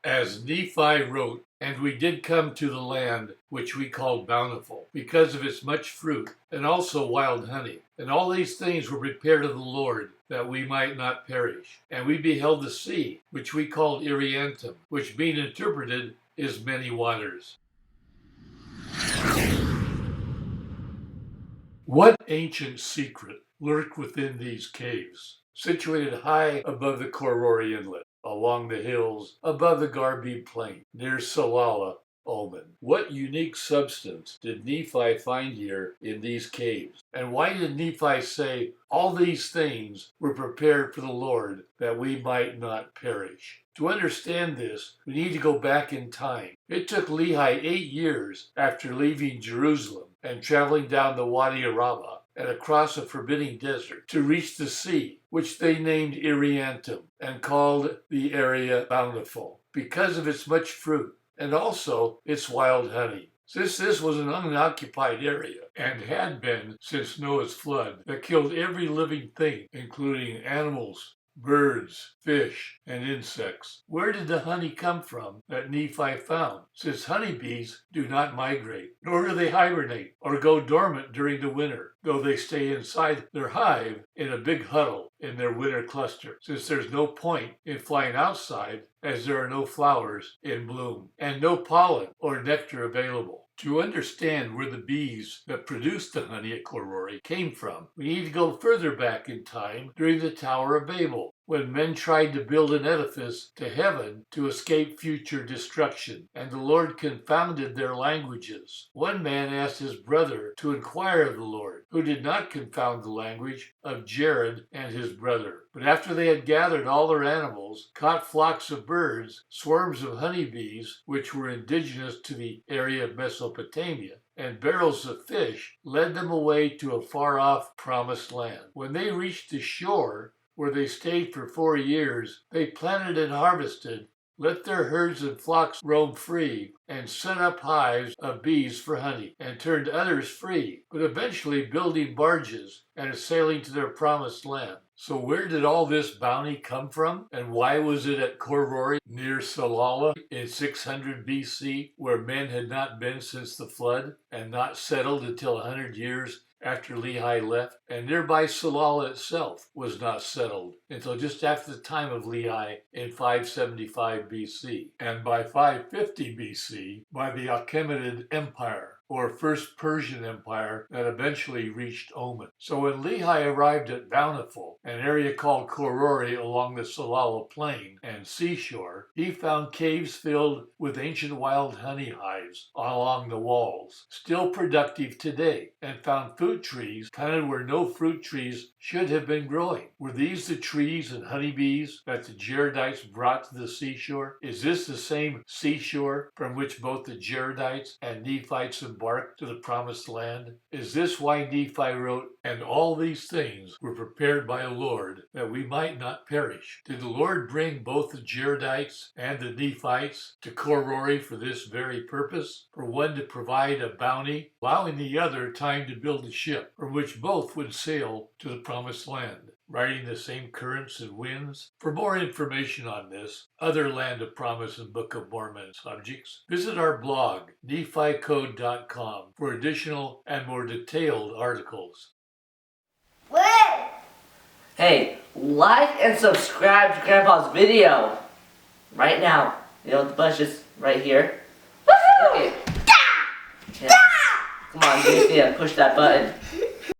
As Nephi wrote, "And we did come to the land which we called Bountiful, because of its much fruit, and also wild honey. And all these things were prepared of the Lord, that we might not perish. And we beheld the sea, which we called Irreantum, which being interpreted is many waters." What ancient secret lurked within these caves, situated high above the Korori Inlet, along the hills, above the Garbib Plain, near Salalah, Oman? What unique substance did Nephi find here in these caves? And why did Nephi say, "All these things were prepared for the Lord, that we might not perish"? To understand this, we need to go back in time. It took Lehi 8 years after leaving Jerusalem and traveling down the Wadi Araba and across a forbidding desert to reach the sea, which they named Irreantum and called the area Bountiful, because of its much fruit and also its wild honey. Since this was an unoccupied area, and had been since Noah's flood that killed every living thing, including animals, birds, fish, and insects, where did the honey come from that Nephi found? Since honeybees do not migrate, nor do they hibernate or go dormant during the winter, though they stay inside their hive in a big huddle in their winter cluster, since there's no point in flying outside as there are no flowers in bloom and no pollen or nectar available. To understand where the bees that produced the honey at Korori came from, we need to go further back in time during the Tower of Babel, when men tried to build an edifice to heaven to escape future destruction, and the Lord confounded their languages. One man asked his brother to inquire of the Lord, who did not confound the language of Jared and his brother. But after they had gathered all their animals, caught flocks of birds, swarms of honeybees, which were indigenous to the area of Mesopotamia, and barrels of fish, led them away to a far-off promised land. When they reached the shore, where they stayed for 4 years, they planted and harvested, let their herds and flocks roam free, and set up hives of bees for honey, and turned others free, but eventually building barges and sailing to their promised land. So where did all this bounty come from? And why was it at Korori near Salalah in 600 BC, where men had not been since the flood, and not settled until 100 years after Lehi left? And nearby Salalah itself was not settled until just after the time of Lehi in 575 BC, and by 550 BC by the Achaemenid Empire, or First Persian Empire, that eventually reached Oman. So when Lehi arrived at Bountiful, an area called Korori along the Salalah plain and seashore, he found caves filled with ancient wild honey hives along the walls, still productive today, and found fruit trees planted where no fruit trees should have been growing. Were these the trees and honeybees that the Jaredites brought to the seashore? Is this the same seashore from which both the Jaredites and Nephites embarked to the promised land? Is this why Nephi wrote, "And all these things were prepared by the Lord, that we might not perish"? Did the Lord bring both the Jaredites and the Nephites to Korori for this very purpose? For one to provide a bounty, allowing the other time to build a ship from which both would sail to the promised land, riding the same currents and winds? For more information on this, other Land of Promise and Book of Mormon subjects, visit our blog, nephicode.com, for additional and more detailed articles. Hey, like and subscribe to Grandpa's video right now. You know, the button's just right here. Woohoo! Okay. Yeah. Come on, dude, yeah, push that button.